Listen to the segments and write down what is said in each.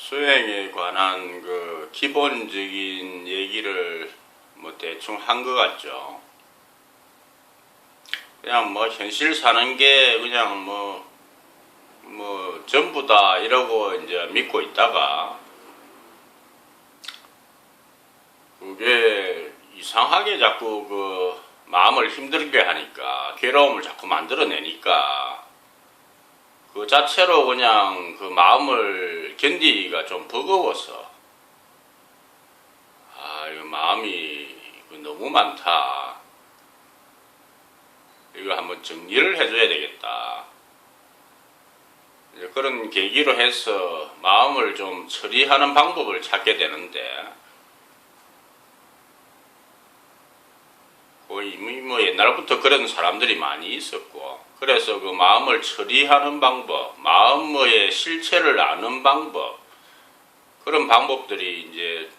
수행에 관한 그 기본적인 얘기를 뭐 대충 한 것 같죠. 그냥 뭐 현실 사는 게 그냥 뭐 전부다 이러고 이제 믿고 있다가 그게 이상하게 자꾸 그 마음을 힘들게 하니까 괴로움을 자꾸 만들어내니까 그 자체로 그냥 그 마음을 견디기가 좀 버거워서 이거 마음이 너무 많다. 이거 한번 정리를 해줘야 되겠다. 그런 계기로 해서 마음을 좀 처리하는 방법을 찾게 되는데 이미 뭐 옛날부터 그런 사람들이 많이 있었고 그래서 그 마음을 처리하는 방법, 마음의 실체를 아는 방법 그런 방법들이 이제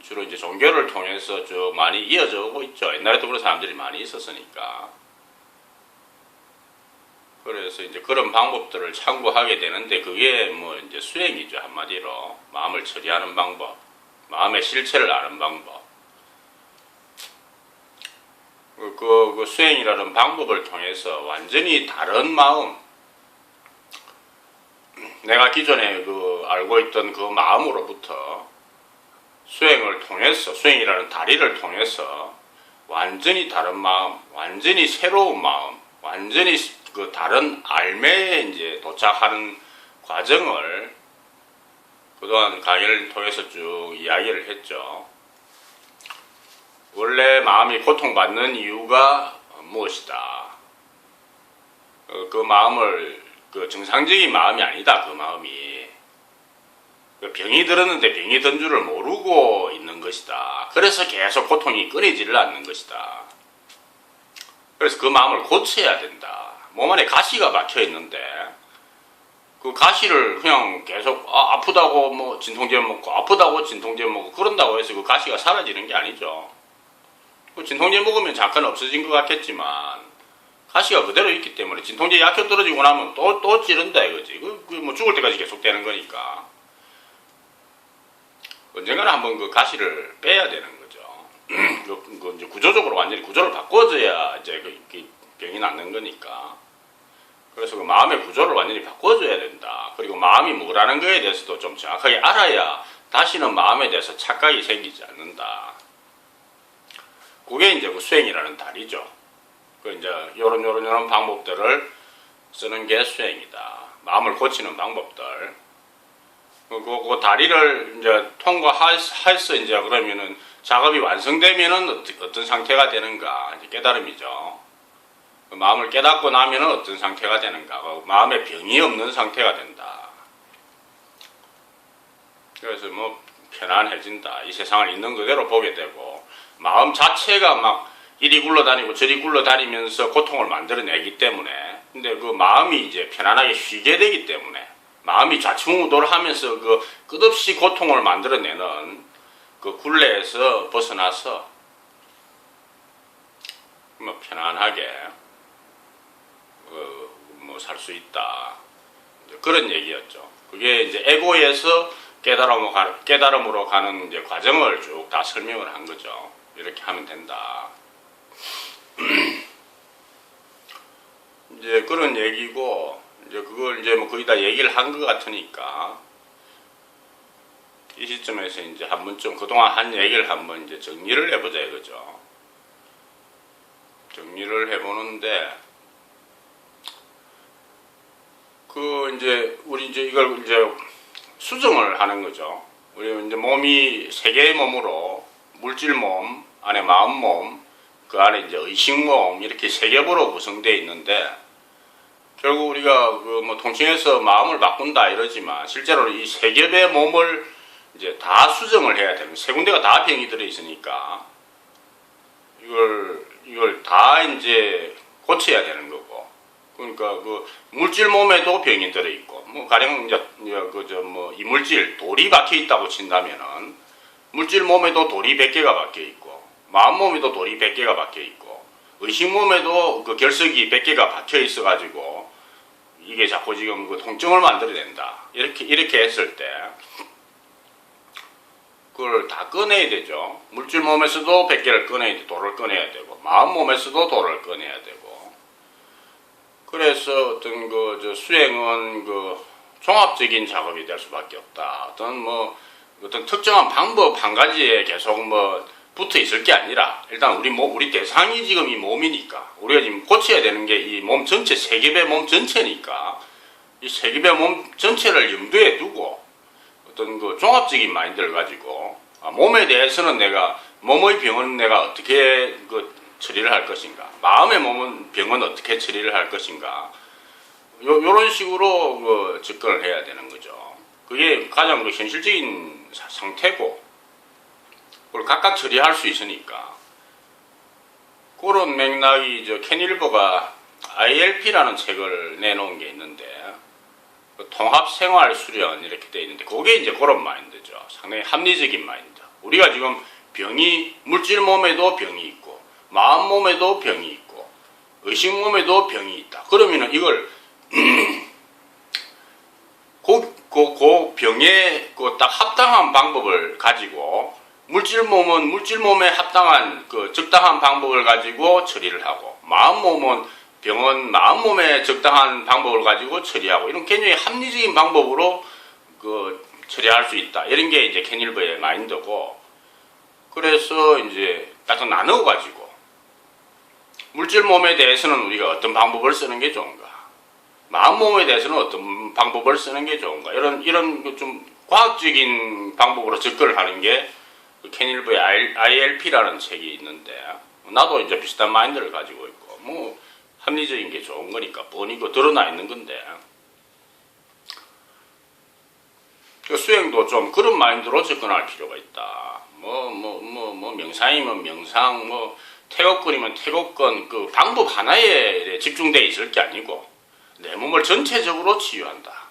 주로 이제 종교를 통해서 쭉 많이 이어져 오고 있죠. 옛날에도 그런 사람들이 많이 있었으니까. 그래서 이제 그런 방법들을 참고하게 되는데 그게 뭐 이제 수행이죠. 한마디로 마음을 처리하는 방법, 마음의 실체를 아는 방법. 그 수행이라는 방법을 통해서 완전히 다른 마음, 내가 기존에 그 알고 있던 그 마음으로부터 수행을 통해서, 수행이라는 다리를 통해서 완전히 다른 마음, 완전히 새로운 마음, 완전히 그 다른 알매에 이제 도착하는 과정을 그동안 강의를 통해서 쭉 이야기를 했죠. 원래 마음이 고통받는 이유가 무엇이다. 그 마음을 그 정상적인 마음이 아니다. 그 마음이 병이 들었는데 병이 든 줄을 모르고 있는 것이다. 그래서 계속 고통이 끊이지를 않는 것이다. 그래서 그 마음을 고쳐야 된다. 몸 안에 가시가 막혀 있는데 그 가시를 그냥 계속 아프다고 뭐 진통제 먹고 아프다고 진통제 먹고 그런다고 해서 그 가시가 사라지는 게 아니죠. 그 진통제 먹으면 잠깐 없어진 것 같겠지만 가시가 그대로 있기 때문에 진통제 약효 떨어지고 나면 또 찌른다 이거지. 뭐 죽을 때까지 계속 되는 거니까 언젠가는 한번 그 가시를 빼야 되는 거죠. 그 이제 구조적으로 완전히 구조를 바꿔줘야 이제 그 병이 낫는 거니까. 그래서 그 마음의 구조를 완전히 바꿔줘야 된다. 그리고 마음이 뭐라는 거에 대해서도 좀 정확하게 알아야 다시는 마음에 대해서 착각이 생기지 않는다. 그게 이제 그 수행이라는 다리죠. 그 이제 요런 방법들을 쓰는 게 수행이다. 마음을 고치는 방법들. 그 다리를 이제 통과해서 이제 그러면은 작업이 완성되면은 어떤 상태가 되는가 이제 깨달음이죠. 마음을 깨닫고 나면은 어떤 상태가 되는가. 마음에 병이 없는 상태가 된다. 그래서 뭐 편안해진다. 이 세상을 있는 그대로 보게 되고 마음 자체가 막 이리 굴러다니고 저리 굴러다니면서 고통을 만들어내기 때문에 근데 그 마음이 이제 편안하게 쉬게 되기 때문에 마음이 좌충우돌 하면서 그 끝없이 고통을 만들어내는 그 굴레에서 벗어나서 뭐 편안하게 뭐 살 수 있다. 그런 얘기였죠. 그게 이제 에고에서 깨달음으로 가는 이제 과정을 쭉 다 설명을 한 거죠. 이렇게 하면 된다. 이제 그런 얘기고, 이제 그걸 이제 뭐 거의 다 얘기를 한 것 같으니까, 이 시점에서 이제 한 번쯤 그동안 한 얘기를 한번 이제 정리를 해보자 이거죠. 정리를 해보는데, 우리 이제 이걸 이제 수정을 하는 거죠. 우리 이제 몸이 세 개의 몸으로, 물질 몸, 안에 마음 몸, 그 안에 이제 의식 몸, 이렇게 세 겹으로 구성되어 있는데, 결국 우리가 그 뭐 통칭해서 마음을 바꾼다 이러지만, 실제로 이 세 겹의 몸을 이제 다 수정을 해야 되는, 세 군데가 다 병이 들어있으니까, 이걸 다 이제 고쳐야 되는 거고, 그러니까 그 물질 몸에도 병이 들어있고, 뭐 가령 이제 뭐 이물질 돌이 박혀 있다고 친다면은 물질 몸에도 돌이 100개가 박혀 있고, 마음 몸에도 돌이 100개가 박혀 있고, 의식 몸에도 그 결석이 100개가 박혀 있어 가지고 이게 자꾸 지금 그 통증을 만들어낸다. 이렇게 했을 때 그걸 다 꺼내야 되죠. 물질 몸에서도 100개를 꺼내야 돼. 돌을 꺼내야 되고, 마음 몸에서도 돌을 꺼내야 되고. 그래서 어떤 수행은 종합적인 작업이 될 수밖에 없다. 어떤 특정한 방법 한 가지에 계속 붙어 있을 게 아니라, 일단 우리 대상이 지금 이 몸이니까, 우리가 지금 고쳐야 되는 게 이 몸 전체, 세겹의 몸 전체니까, 이 세겹의 몸 전체를 염두에 두고, 어떤 종합적인 마인드를 가지고, 몸에 대해서는 몸의 병은 내가 어떻게 처리를 할 것인가, 마음의 병은 어떻게 처리를 할 것인가, 요런 식으로 접근을 해야 되는 거죠. 그게 가장 현실적인 상태고, 그걸 각각 처리할 수 있으니까. 그런 맥락이 캐닐버가 ILP라는 책을 내놓은 게 있는데, 통합생활수련 이렇게 돼 있는데, 그게 이제 그런 마인드죠. 상당히 합리적인 마인드. 우리가 지금 물질 몸에도 병이 있고, 마음 몸에도 병이 있고, 의식 몸에도 병이 있다. 그러면은 이걸 그 병에 딱 합당한 방법을 가지고, 물질 몸은 물질 몸에 합당한 적당한 방법을 가지고 처리를 하고, 마음 몸은 병은 마음 몸에 적당한 방법을 가지고 처리하고, 이런 굉장히 합리적인 방법으로 처리할 수 있다. 이런 게 이제 캐닐버의 마인드고, 그래서 이제 딱 나누어 가지고 물질 몸에 대해서는 우리가 어떤 방법을 쓰는 게 좋은가, 마음 몸에 대해서는 어떤 방법을 쓰는 게 좋은가, 이런 좀 과학적인 방법으로 접근을 하는 게 캐닐버의 ILP라는 책이 있는데, 나도 이제 비슷한 마인드를 가지고 있고, 합리적인 게 좋은 거니까 뻔히 드러나 있는 건데, 수행도 좀 그런 마인드로 접근할 필요가 있다. 명상이면 명상, 태극권이면 태극권, 방법 하나에 집중되어 있을 게 아니고, 내 몸을 전체적으로 치유한다.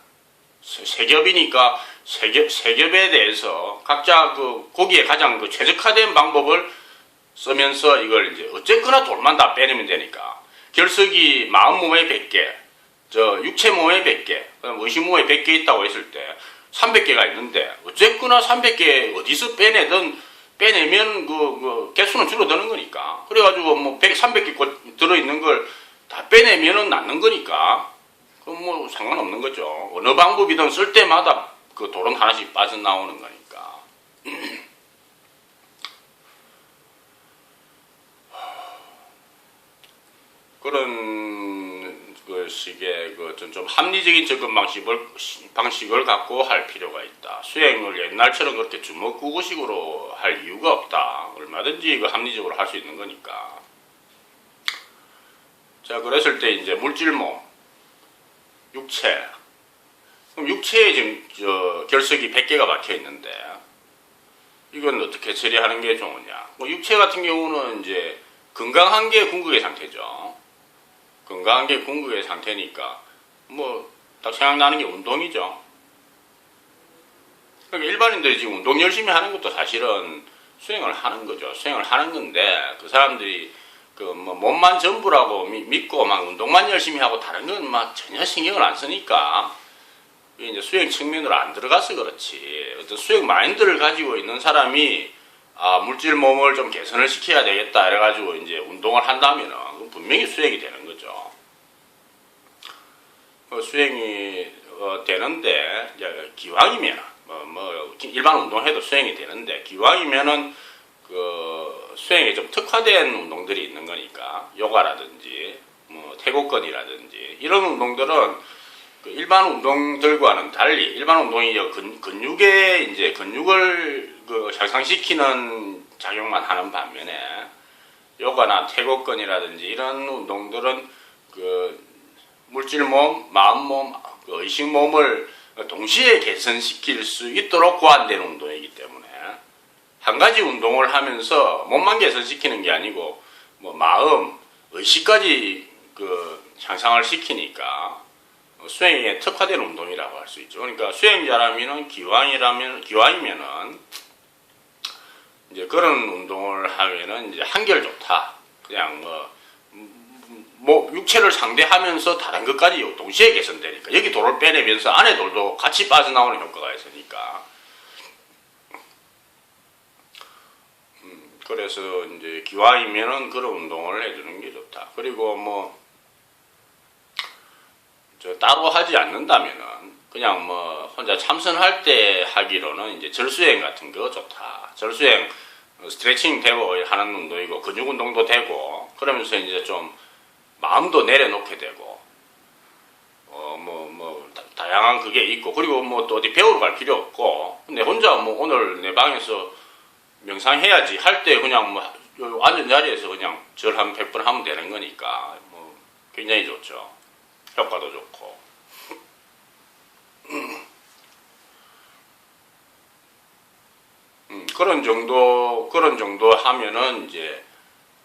세겹이니까 세겹에 대해서 각자 거기에 가장 최적화된 방법을 쓰면서 이걸 이제 어쨌거나 돌만 다 빼내면 되니까, 결석이 마음 몸에 100개, 육체 몸에 100개, 의식 몸에 100개 있다고 했을 때 300개가 있는데, 어쨌거나 300개 어디서 빼내면 개수는 줄어드는 거니까. 그래가지고 300개 들어있는 걸 다 빼내면은 낫는 거니까, 그럼 상관없는 거죠. 어느 방법이든 쓸 때마다 돌은 하나씩 빠져나오는 거니까. 그런 식의 좀 합리적인 접근 방식을 갖고 할 필요가 있다. 수행을 옛날처럼 그렇게 주먹구구식으로 할 이유가 없다. 얼마든지 합리적으로 할 수 있는 거니까. 자, 그랬을 때 이제 물질몸, 육체. 그럼 육체에 지금 결석이 100개가 박혀 있는데, 이건 어떻게 처리하는 게 좋으냐? 육체 같은 경우는 이제 건강한 게 궁극의 상태죠. 건강한 게 궁극의 상태니까 딱 생각나는 게 운동이죠. 그러니까 일반인들이 지금 운동 열심히 하는 것도 사실은 수행을 하는 거죠. 수행을 하는 건데, 그 사람들이 몸만 전부라고 믿고 막 운동만 열심히 하고 다른 건 전혀 신경을 안 쓰니까, 이제 수행 측면으로 안 들어가서 그렇지. 어떤 수행 마인드를 가지고 있는 사람이 물질 몸을 좀 개선을 시켜야 되겠다 이래가지고 이제 운동을 한다면은 분명히 수행이 되는 거죠. 수행이 되는데, 기왕이면 일반 운동해도 수행이 되는데, 기왕이면은 수행에 좀 특화된 운동들이 있는 거니까, 요가라든지 태국권이라든지 이런 운동들은 일반 운동들과는 달리, 일반 운동이 근육을 향상시키는 작용만 하는 반면에, 요가나 태국권이라든지 이런 운동들은 물질몸, 마음몸, 의식몸을 동시에 개선시킬 수 있도록 고안된 운동이기 때문에, 한 가지 운동을 하면서 몸만 개선시키는 게 아니고 마음, 의식까지 향상을 시키니까 수행에 특화된 운동이라고 할 수 있죠. 그러니까 수행자라면은 기왕이면은 이제 그런 운동을 하면은 이제 한결 좋다. 그냥 육체를 상대하면서 다른 것까지 동시에 개선되니까, 여기 돌을 빼내면서 안에 돌도 같이 빠져나오는 효과가 있으니까, 그래서 이제 기왕이면은 그런 운동을 해주는 게 좋다. 그리고 뭐 저 따로 하지 않는다면은 그냥 뭐 혼자 참선할 때 하기로는 이제 절수행 같은 거 좋다. 절수행 스트레칭 되고 하는 운동이고 근육 운동도 되고 그러면서 이제 좀 마음도 내려놓게 되고 다양한 그게 있고 그리고 뭐 또 어디 배우러 갈 필요 없고 근데 혼자 뭐 오늘 내 방에서 명상해야지 할 때 그냥 뭐 앉은 자리에서 그냥 절 한 100번 하면 되는 거니까 뭐 굉장히 좋죠. 효과도 좋고. 그런 정도 하면은 이제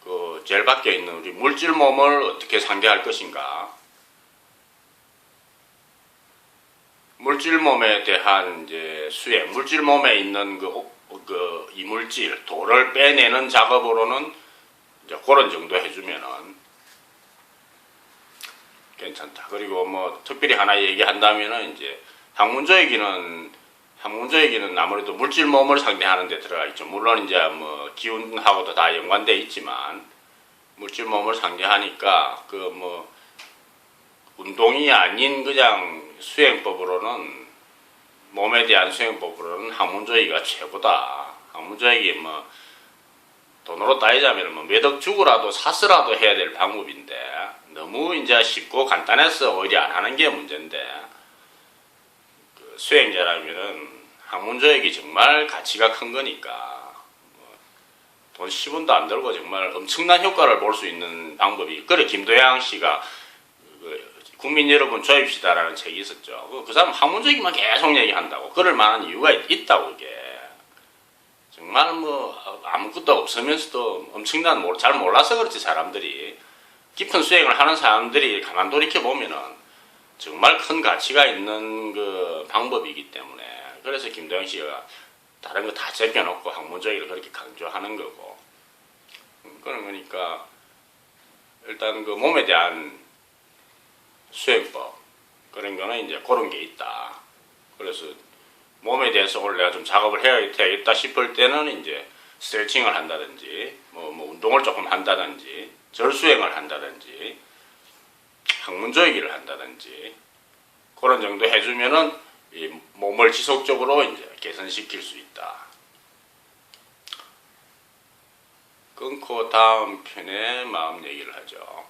그 제일 밖에 있는 우리 물질 몸을 어떻게 상대할 것인가. 물질 몸에 대한 이제 수행, 물질 몸에 있는 그 이물질, 돌을 빼내는 작업으로는 이제 그런 정도 해주면은 괜찮다. 그리고 뭐 특별히 하나 얘기한다면은 이제 학문적이기는 아무래도 물질 몸을 상대하는 데 들어가 있죠. 물론 이제 뭐 기운하고도 다 연관돼 있지만 물질 몸을 상대하니까 그 뭐 운동이 아닌 그냥 수행법으로는 몸에 대한 수행법으로는 학문적이가 최고다. 학문적이 뭐 돈으로 따지자면 뭐 몇 억 주고라도 사서라도 해야 될 방법인데 너무 이제 쉽고 간단해서 오히려 안 하는 게 문제인데 그 수행자라면은 학문적이 정말 가치가 큰 거니까 돈 10원도 안 들고 정말 엄청난 효과를 볼 수 있는 방법이 그래 김도양 씨가 국민 여러분 조입시다라는 책이 있었죠. 그 사람 학문적이만 계속 얘기한다고 그럴 만한 이유가 있다고 이게 정말 뭐 아무것도 없으면서도 엄청난 잘 몰라서 그렇지 사람들이 깊은 수행을 하는 사람들이 가만 돌이켜 보면은 정말 큰 가치가 있는 그 방법이기 때문에 그래서 김도영 씨가 다른 거 다 제껴놓고 학문적으로 그렇게 강조하는 거고 그런 거니까 일단 그 몸에 대한 수행법 그런 거는 이제 그런 게 있다. 그래서 몸에 대해서 오늘 내가 좀 작업을 해야겠다 싶을 때는 이제 스트레칭을 한다든지 뭐 운동을 조금 한다든지 절수행을 한다든지 학문적이기를 한다든지 그런 정도 해주면은 이 몸을 지속적으로 이제 개선시킬 수 있다. 끊고 다음 편에 마음 얘기를 하죠.